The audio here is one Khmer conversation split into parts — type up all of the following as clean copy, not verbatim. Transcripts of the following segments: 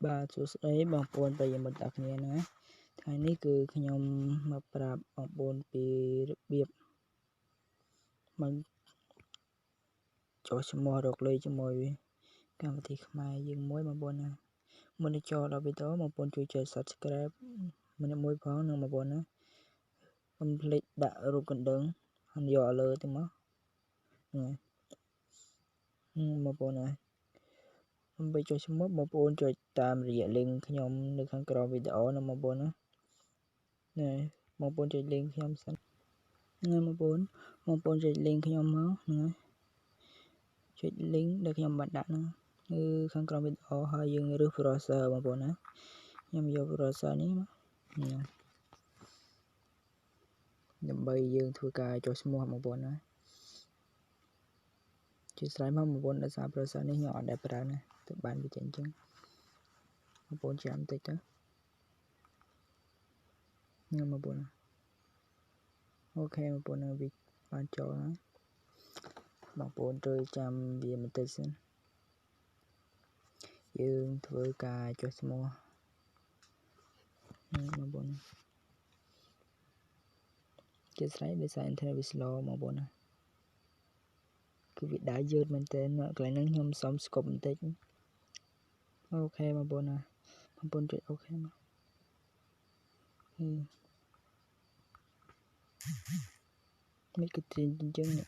បាទសួស្តីបងប្អូនប្រិយមិត្តទាំងគ្នាណាថ្ងៃនេះគឺខ្ញុំមកប្រាប់បងប្អូនពីរបៀបមិនចុះឈ្មោះរកលេខជាមួយកម្មវិធីខ្មែរយើងមួយបងប្អូនណាមុននឹងចូលដល់វីដេអូបងប្អូនជួយចុច Subscribe ម្នាក់មួយផងនឹងបងប្អូនណាកុំភ្លេចដាក់រូបកណ្ដឹងហើយយកលើទៅមកបងប្អូនណាដើម្បីចុះឈ្មោះបងប្អូនចុចតាមរយៈ link ខ្ញុំនៅខាងក្រោមវីដេអូណាបងប្អូនណាបងប្អូនចុច link ខ្ញុំសិនហ្នឹងបងប្អូនចុច link ខ្ញុំមកហ្នឹងចុច link ដែលខ្ញុំបានដាក់ហ្នឹងគឺខាងក្រោមវីដេអូហើយយើងរើស browser បងប្អូនណាខ្ញុំយក browser នេះមកដើម្បីយើងធ្វើការចុះឈ្មោះបងប្អូនណាជាស្រ័យមកបងប្អូនដោយសារ browser នេះខ្ញុំអត់ដែលប្រើណាទៅបានវាចេញអញ្ចឹងបងប្អូនចាំតិចទៅហ្នឹងបងប្អូនអូខេបងប្អូននឹងវាបានចូលហើយបងប្អូនត្រូវចាំវាបន្តិចសិនយើងធ្វើការចុះឈ្មោះបងប្អូនជាស្រ័យដោយសារ internet វា slow បងប្អូនណាគឺវាដើរយឺតមែនទែនកន្លែងហ្នឹងខ្ញុំសុំស្គប់បន្តិចអូខេបងប្អូនណាបងប្អូនចុចអូខេមកមិនគឺទាញអញ្ចឹងហ្ន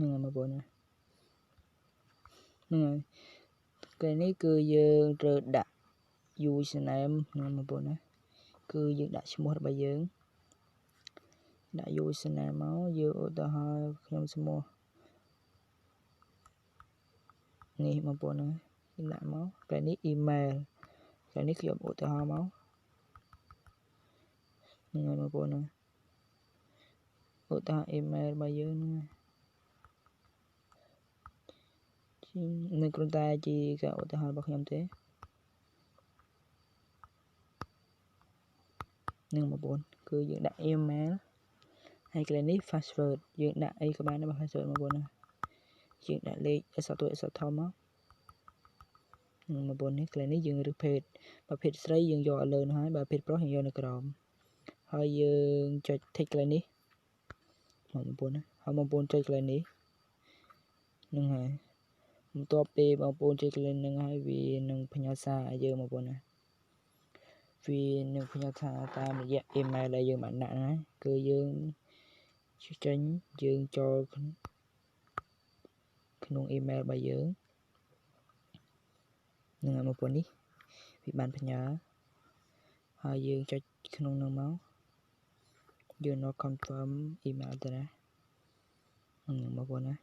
ឹងបងប្អូនណាហ្នឹងហើយគេនេះគឺយើងត្រូវដាក់ username ហ្នឹងបងប្អូនណាគឺយើងដាក់ឈ្មោះរបស់យើងដាក់ username មកយើងឧទាហរណ៍ខ្ញុំឈ្មោះនេះបងប្អូនណាខ្ញុំដាក់មកគេនេះ email គេនេះខ្ញុំឧទាហរណ៍មកហ្នឹងហើយបងប្អូនណាឧទាហរណ៍ email របស់យើងនឹងគ្រាន់តែជាការឧទាហរណ៍របស់ខ្ញុំទេនឹងបងប្អូនគឺយើងដាក់ email ហើយកន្លែងនេះ password យើងដាក់អីក៏បានដែរ password បងប្អូនណាយើងដាក់លេខអក្សរតូចអក្សរធំមកបងប្អូននេះកន្លែងនេះយើងរើសភេទបើភេទស្រីយើងយកលើនោះហើយបើភេទប្រុសយើងយកនៅក្រោមហើយយើងចុច tick កន្លែងនេះបងប្អូនណាហើយបងប្អូនចុចកន្លែងនេះនឹងហើយបន្ទាប់ពីបងប្អូនចុចកន្លែងហ្នឹងហើយវានឹងផ្ញើសារឲ្យយើងបងប្អូនណាវានឹងផ្ញើសារតាមរយៈ email ដែលយើងបានដាក់ហ្នឹងគឺយើងចេញយើងចូលក្នុង email របស់យើងនឹងបងប្អូននេះវាបានផ្ញើហើយយើងចុចក្នុងនោះមកយើងមក confirm email ទៅណាបងប្អូនណា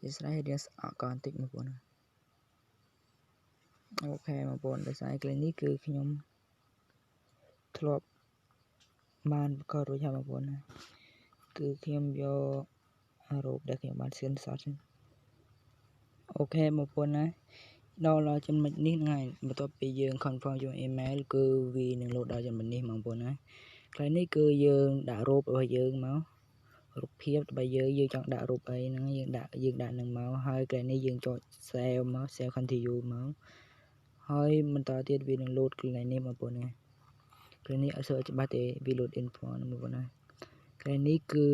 ជាស្រ័យរៀងស្អកកបន្តិចបងប្អូនណាអូខេបងប្អូនដោយសារកន្លែងនេះគឺខ្ញុំធ្លាប់បានបង្កើតរួចហើយបងប្អូនណាគឺខ្ញុំយករូបដែលខ្ញុំបាន screenshot អូខេបងប្អូនណាដល់ចំណុចនេះហ្នឹងហើយបន្ទាប់ពីយើង confirm យក email គឺវានឹង load ដល់ចំណុចនេះបងប្អូនណាកន្លែងនេះគឺយើងដាក់រូបរបស់យើងមករូបភាពរបស់យើងចង់ដាក់រូបអីហ្នឹងយើងដាក់នឹងមកហើយកន្លែងនេះយើងចុច save មក save continue មកហើយបន្តទៀតវានឹង load កន្លែងនេះបងប្អូនណាកន្លែងនេះអត់សូវច្បាស់ទេវា load info បងប្អូនណាកន្លែងនេះគឺ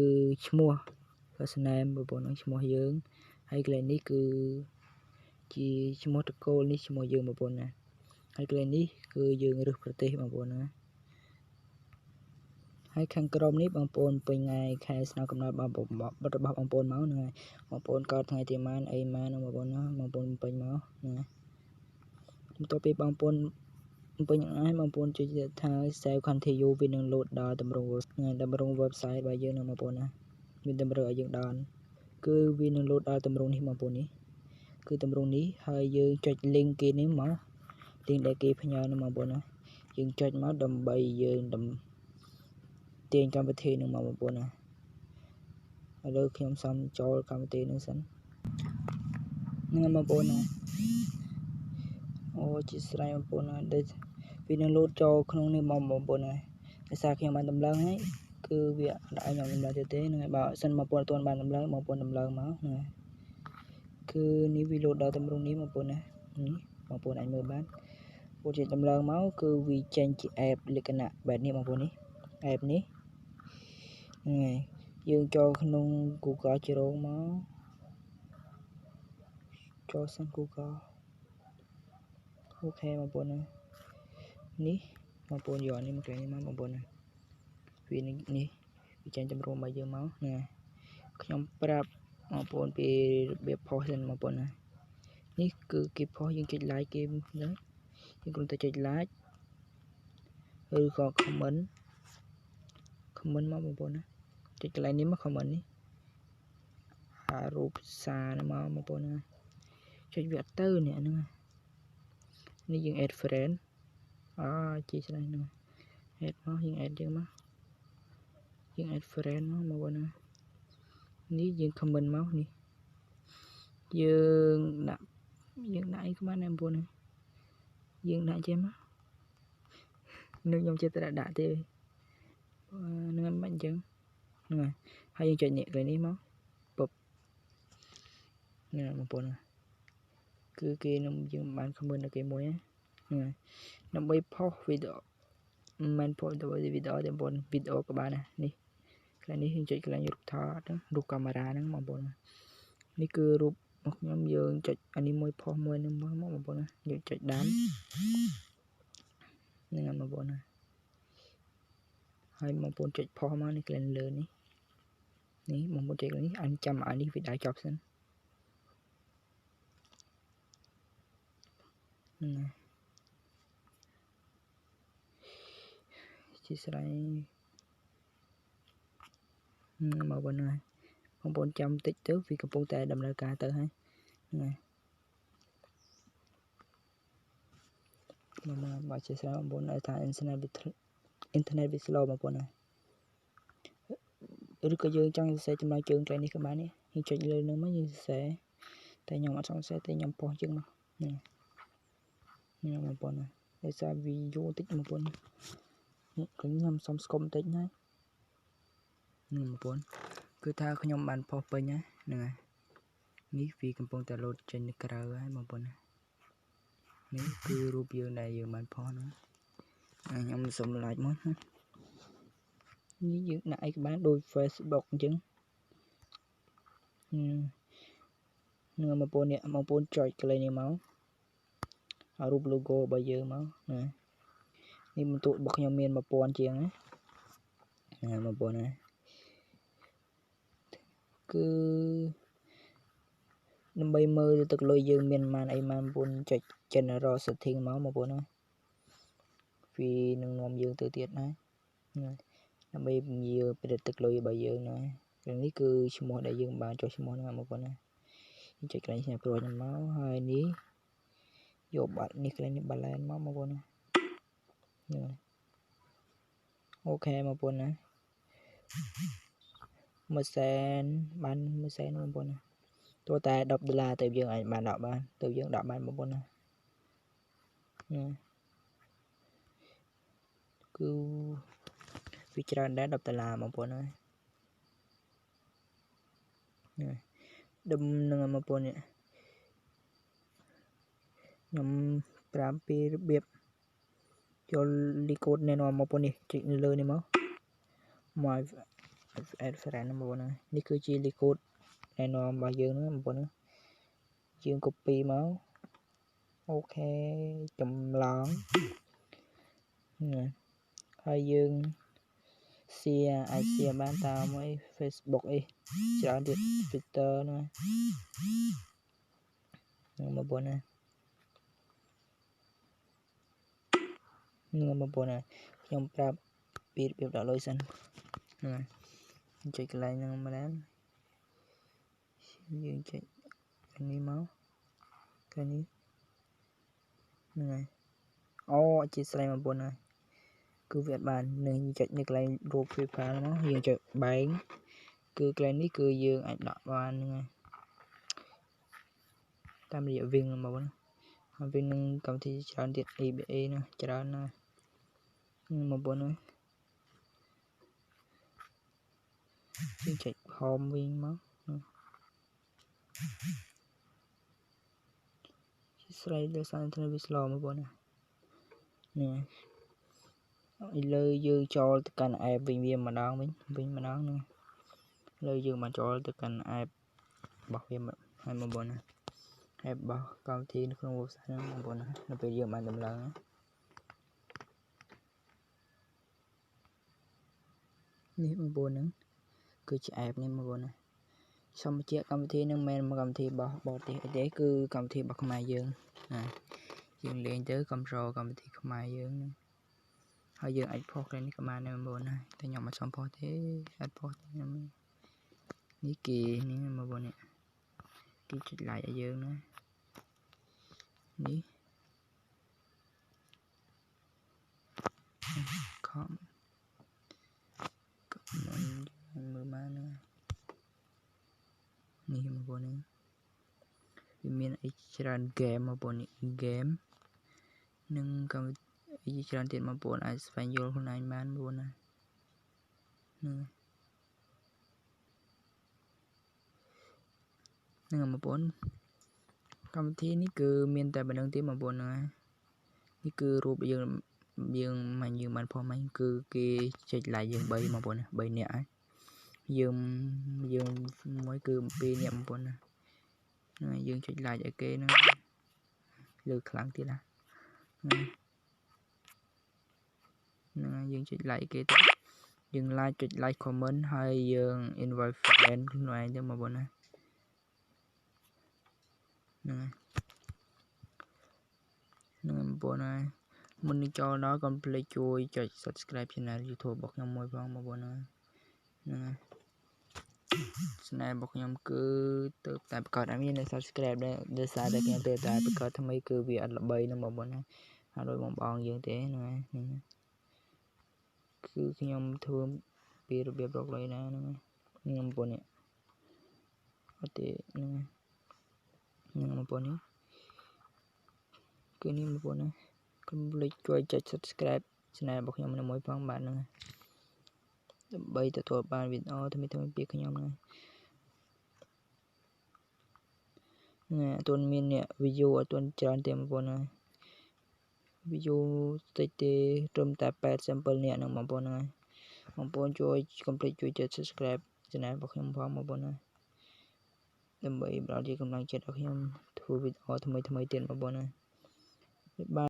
ឈ្មោះ first name បងប្អូនឈ្មោះយើងហើយកន្លែងនេះគឺជាឈ្មោះតកូលនេះឈ្មោះយើងបងប្អូនណាហើយកន្លែងនេះគឺយើងរើសប្រទេសបងប្អូនណាហើយខាងក្រោមនេះបងប្អូនពេញថ្ងៃខែស្នើកំណត់របស់បងប្អូនមកហ្នឹងហើយបងប្អូនកើតថ្ងៃទីម៉ានអីម៉ានបងប្អូនណាបងប្អូនពេញមកណាបន្ទាប់ពីបងប្អូនពេញហើយបងប្អូនចុចថា save continue វានឹង load ដល់តម្រង website របស់យើងហ្នឹងបងប្អូនណាមានតម្រូវឲ្យយើងដល់គឺវានឹង load ដល់តម្រងនេះបងប្អូននេះគឺតម្រងនេះហើយយើងចុច link គេនេះមក link ដែលគេផ្ញើហ្នឹងបងប្អូនណាយើងចុចមកដើម្បីយើងទាញកម្មវិធីនឹងមកបងប្អូនណាឥឡូវខ្ញុំសុំចូលកម្មវិធីនឹងសិនហ្នឹងបងប្អូនណាអូជាស្រ័យបងប្អូនណាដែលវានឹង load ចូលក្នុងនេះមកបងប្អូនណាដោយសារខ្ញុំបានដំឡើងហើយ cứ việc đại nhóm làm lại thế này bảo sân mà buồn tuần bàn làm mà buồn làm lỡ máu này cứ ní video đầu tâm rung ní mà buồn này mà buồn anh mới bán buồn chuyện làm lỡ máu cứ vì tranh chị ép lịch cái nạ bẹt ní mà buồn ní ép ní này dương cho nông cụ có chế độ máu cho sân cụ có ok mà buồn này ní mà buồn giỏi ní mà cái máu mà buồn này vì ní vì tranh tâm rung bao giờ máu nèខ្ញុំប្រាប់បងប្អូនពីរបៀបផុសសិនបងប្អូនណានេះគឺគេផុសយើងចុច like គេហ្នឹងយើងគ្រាន់តែចុច like ឬក៏ comment មកបងប្អូនណាចុចកន្លែងនេះមក comment នេះអារូបសារនេះមកបងប្អូនណាចុចវាអត់ទៅនេះហ្នឹងនេះយើង add friend ជីស្នេះហ្នឹង add មកយើង add យើងមកយើង add friend មកបងប្អូនណានេះយើង comment មកនេះយើងដាក់អីក៏បានដែរបងប្អូនណាយើងដាក់ចេះមកនឹងខ្ញុំចិត្តតែដាក់ទេនឹងមិនអញ្ចឹងហ្នឹងហើយយើងចុចនេះកន្លែងនេះមកពុបនេះបងប្អូនណាគឺគេនឹងយើងបាន comment ដល់គេមួយហ្នឹងដើម្បីផុសវីដេអូមិនផុសវីដេអូទេបងប្អូនវីដេអូក៏បានដែរនេះកន្លែងនេះយើងចុចកន្លែងរូបថតហ្នឹងរូបកាមេរ៉ាហ្នឹងបងប្អូននេះគឺរូបរបស់ខ្ញុំយើងចុចអានេះមួយផុសមួយនឹងមកបងប្អូនណាយើងចុចដាំហ្នឹងបងប្អូនណាហើយបងប្អូនចុចផុសមកនេះកន្លែងលើនេះបងប្អូនចុចកន្លែងនេះអញចាំអានេះវីដេអូចប់សិនហ្នឹងជាស្រ័យមកបងណាបងប្អូនចាំតិចទៅវាកំពុងតែដំណើរការទៅហើយហ្នឹងមកជាស្រ័យបងប្អូននៅថាអ៊ីនធឺណិតវា slow បងប្អូនណាឬក៏យើងចង់សរសេរចំណងជើងកន្លែងនេះក៏បាននេះយើងចុចលើនឹងមកយើងសរសេរតែខ្ញុំអត់ចង់សរសេរទេខ្ញុំផុសជើងមកនេះបងប្អូនណាដោយសារវាយូរតិចបងប្អូននេះខ្ញុំសុំស្គមតិចណានេះបងប្អូនគឺថាខ្ញុំបានផុសពេញហ្នឹងហើយនេះវាកំពុងតែលោតចេញទៅក្រៅហើយបងប្អូនណានេះគឺរូបយើងដែលយើងបានផុសហ្នឹងខ្ញុំសុំ like មកនេះយើងដាក់អីក៏បានដូច Facebook អញ្ចឹងនឹងបងប្អូននេះបងប្អូនចុចកន្លែងនេះមករូប logo របស់យើងមកណានេះបន្ទុករបស់ខ្ញុំមាន1000ជាងណាបងប្អូនណាគឺដើម្បីមើលទឹកលុយយើងមានប៉ុន្មានអីប៉ុន្មានបងប្អូនចុច general setting មកបងប្អូនណាវានឹងនាំយើងទៅទៀតណាដើម្បីពន្យាប្រតិទឹកលុយរបស់យើងណានេះគឺឈ្មោះដែលយើងបានចុះឈ្មោះហ្នឹងបងប្អូនណាចុចកន្លែងស្នែព្រួយមកហើយនេះយកបាត់នេះកន្លែងនេះ balance មកបងប្អូនណាអូខេបងប្អូនណា100,000បាន100,000បងប្អូនណាទោះតែ$10ទៅយើងអាចបាន10បានទៅយើង10បានបងប្អូនណាគឺវាច្រើនដែរ$10បងប្អូនណាដុំនឹងបងប្អូននេះខ្ញុំប្រាប់ពីរបៀបចូលលីកូដណែនាំបងប្អូននេះចុចលើនេះមកadd friend បងប្អូនណានេះគឺជាលីកូដណែនាំរបស់យើងហ្នឹងបងប្អូនណាយើង copy មកអូខេចម្លងហើយយើង share អាច share បានតាមអី Facebook អីច្រើនទៀត Twitter ណាបងប្អូនណាបងប្អូនណាខ្ញុំប្រាប់ពីរបៀបដាក់លុយសិនចុចកន្លែងហ្នឹងម្ដងយើងចុចនេះមកកន្លែងនេះហ្នឹងហើយអូជាស្រ័យបងប្អូនណាគឺវាអត់បាននឹងចុចនេះកន្លែងរូប PayPal មកយើងចុច bank គឺកន្លែងនេះគឺយើងអាចដាក់បានហ្នឹងហើយតាមរយៈ Wing បងប្អូនហើយ Wing នឹងកម្មវិធីច្រើនទៀត ABA ណាច្រើនណាបងប្អូនណា យើងចុច home វិញមកស្រីលើសារអ៊ីនធឺណិតវា slow មកបងណានេះឥឡូវយើងចូលទៅកាន់ app វិញវាម្ដងវិញម្ដងហ្នឹងឥឡូវយើងមកចូលទៅកាន់ app របស់វាហើយមកបងណា app របស់កម្មវិធីនៅក្នុង website ហ្នឹងបងប្អូនណានៅពេលយើងបានដំឡើងនេះបងប្អូនហ្នឹងគឺជា app នេះបងប្អូនណាសូមបញ្ជាក់កម្មវិធីនឹងមិនមែនកម្មវិធីរបស់បរទេសអីទេគឺកម្មវិធីរបស់ខ្មែរយើងណាយើងលេងទៅ control កម្មវិធីខ្មែរយើងហើយយើងអាចផុសគ្នានេះក៏បានដែរបងប្អូនណាតែខ្ញុំមិនសមផុសទេអត់ផុសទេនេះគេនេះបងប្អូននេះគេចុច like ឲ្យយើងណានេះខំមើលបានណានេះបងប្អូននេះវាមានអីច្រើន game បងប្អូននេះ game និងកម្មវិធីអីច្រើនទៀតបងប្អូនអាចស្វែងយល់ខ្លួនឯងបានបងប្អូនណាហ្នឹងបងប្អូនកម្មវិធីនេះគឺមានតែប៉ុណ្្នឹងទេបងប្អូនណានេះគឺរូបយើងបានផុសមិញគឺគេចុច like យើង3បងប្អូនណា3នាក់ហើយយើងមួយគឺ2នាក់បងប្អូនណាហ្នឹងយើងចុច like ឲ្យគេហ្នឹងលើខ្លាំងទៀតណាហ្នឹងយើងចុច like គេទៅយើង like ចុច like comment ហើយយើង invite friend ខ្លួនឯងទៅបងប្អូនណាហ្នឹងបងប្អូនហើយមុននឹងចូលដល់កុំភ្លេចជួយចុច subscribe channel YouTube របស់ខ្ញុំមួយផងបងប្អូនណាហ្នឹងហើយ channel របស់ខ្ញុំគឺទៅតែបង្កើតឲ្យមាន subscribe ដែរដោយសារតែខ្ញុំទៅតែបង្កើតថ្មីគឺវាអត់ល្បីហ្នឹងបងប្អូនណាហើយដោយបងយើងទេហ្នឹងហើយគឺខ្ញុំធ្វើពីរបៀបរកលុយណាហ្នឹងខ្ញុំបងប្អូននេះអត់ទេហ្នឹងបងប្អូននេះគឺនេះបងប្អូនណាកុំភ្លេចជួយចុច subscribe channel របស់ខ្ញុំមួយផងបាទហ្នឹងដើម្បីទទួលបានវីដេអូថ្មីៗពីខ្ញុំហ្នឹងអត់ទាន់មានអ្នក view អត់ទាន់ច្រើនទេបងប្អូនណា view តិចទេត្រឹមតែ87នាក់ហ្នឹងបងប្អូនហ្នឹងបងប្អូនជួយកុំភ្លេចជួយចុច subscribe channel របស់ខ្ញុំផងបងប្អូនណាដើម្បីផ្ដល់ជាកម្លាំងចិត្តឲ្យខ្ញុំធ្វើវីដេអូថ្មីទៀតបងប្អូនណា